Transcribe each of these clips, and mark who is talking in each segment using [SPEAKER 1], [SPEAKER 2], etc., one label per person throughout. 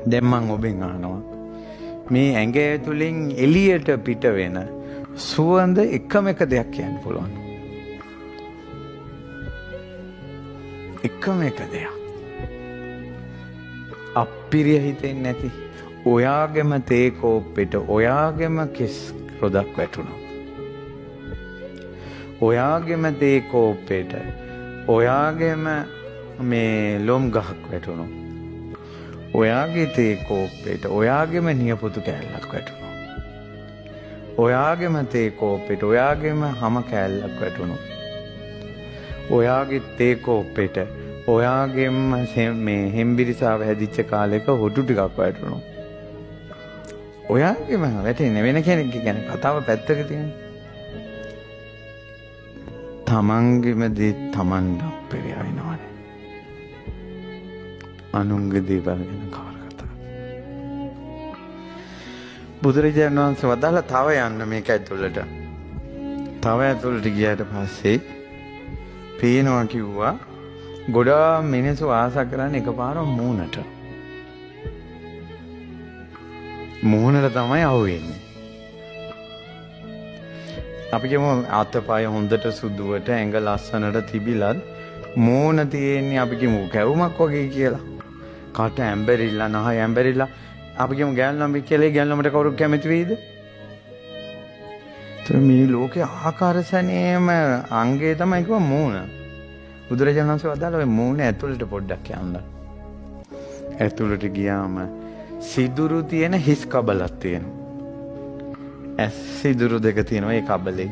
[SPEAKER 1] දැන් මම ඔබෙන් අහනවා මේ ඇඟ ඇතුලෙන් එළියට පිට වෙන සුවඳ එකම එක දෙයක් කියන්න පුළුවන්. එකම එක දෙයක්. අප්පිරිය හිතෙන්නේ නැති ඔයාගෙම තේ කෝප්පෙට ඔයාගෙම කෙස් රොදක් වැටුණා. ඔයාගෙම තේ කෝප්පෙට ඔයාගෙම මේ ලොම් ගහක් වැටුණා. ඔයාගේ තේ කෝප්පෙට ඔයාගෙම නියපොතු කෑල්ලක් වැටුණා. ඔයාගෙම තේ කෝප්පෙට ඔයාගෙම හැම කෑල්ලක් වැටුණා. ඔයාගේ තේ කෝප්පෙට ඔයාගෙම මේ හෙම්බිරිසාව හැදිච්ච කාලෙක හොටු ටිකක් වැටුණා. ඔයාගෙම වැටෙන්නේ වෙන කෙනෙක් ගැන කතාව පැත්තක තියෙන. තමන්ගෙම දේ තමන්ට අප්පිරිය වෙනවනේ. අනුන්ගේ දේවල් ගැන කවර කතා. බුදුරජාණන් වහන්සේ වදාළ තව යන්න මේක ඇතුළට. තව ඇතුළට ගියාට පස්සේ පේනවා කිව්වා ගොඩාක් මිනිස්සු ආසා කරන්නේ එකපාරම මූණට. මූණට තමයි අහුවෙන්නේ. අපි කියමු අතපය හොඳට සුදුවට ඇඟ ලස්සනට තිබිලත් මූණ තියෙන්නේ අපි කියමු කැවුමක් වගේ කියලා. කට ඇඹරිලා නහය ඇඹරිලා අපි කියමු ගෑනුම්බි කියලා ගෑනුම්ට කවුරු කැමති වෙයිද? මේ ලෝකේ ආකාරසනේම අංගය තමයි කිව්ව මූණ. බුදුරජාණන් වහන්සේ වදාළ ඔය මූණ ඇතුළට පොඩ්ඩක් යන්න. ඇතුළට ගියාම සිදුරු තියෙන හිස් කබලක් තියෙනවා. ඇස් සිදුරු දෙක තියෙනවා ඒ කබලේ.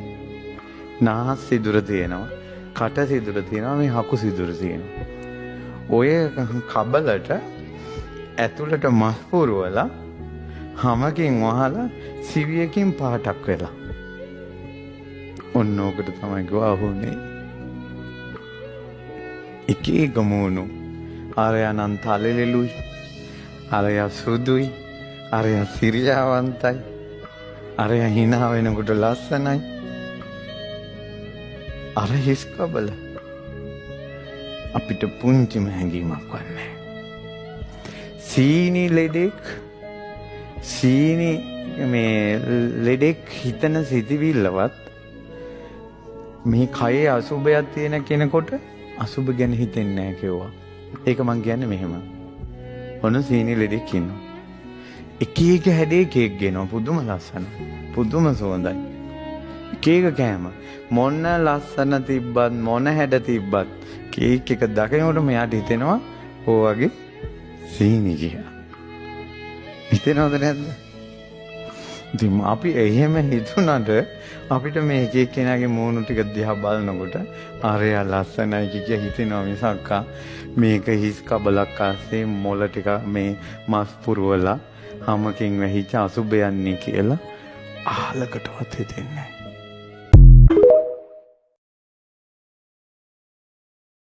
[SPEAKER 1] නාස් සිදුර තියෙනවා. කට සිදුර තියෙනවා මේ හකු සිදුර තියෙනවා. ඔය කබලට ඇතුළට මස් පුරවලා හැමකින් වහලා සිවියකින් පාටක් වෙලා. ඔන්න ඕකට තමයි ගාහුනේ. එක එක මූණු ආරයන්න් තලෙලෙලුයි. ආරය සුදුයි. ආරය සිරියාවන්තයි. ආරය hina වෙනකොට ලස්සනයි. අර හිස් කබල අපිට පුංචිම හැඟීමක් වන්නේ. සීනි ලෙඩෙක් හිතන සිතිවිල්ලවත් මේ කයේ අසුබයක් තියෙන කෙනෙකුට අසුබ ගැන හිතෙන්නේ නැහැ කිව්වා. ඒක මං කියන්නේ මෙහෙම. ඔන්න සීනි ලෙඩෙක් ඉන්නවා. එක එක හැඩේ කේක් ගේනවා. පුදුම ලස්සන. පුදුම සුවඳයි. එක එක කෑම. මොන ලස්සන තිබ්බත් මොන හැඩ තිබ්බත් කේක් එක දකිනකොට මෙයාට හිතෙනවා ඕ වගේ සීනි කියලා. හිතෙනවද නැද්ද? ඉතින් අපි එහෙම හිතුණාට අපිට මේ එක එක්කෙනාගේ මූණු ටික දිහා බලනකොට අරයා ලස්සනයි කිය හිතෙනවා මිසක් මේක හිස් කබලක් ආසේ මොළ ටික මේ මස් පුරවලා හැමකින් වැහිච්ච අසුබයන්නේ කියලා අහලකටවත් හිතෙන්නේ නැහැ.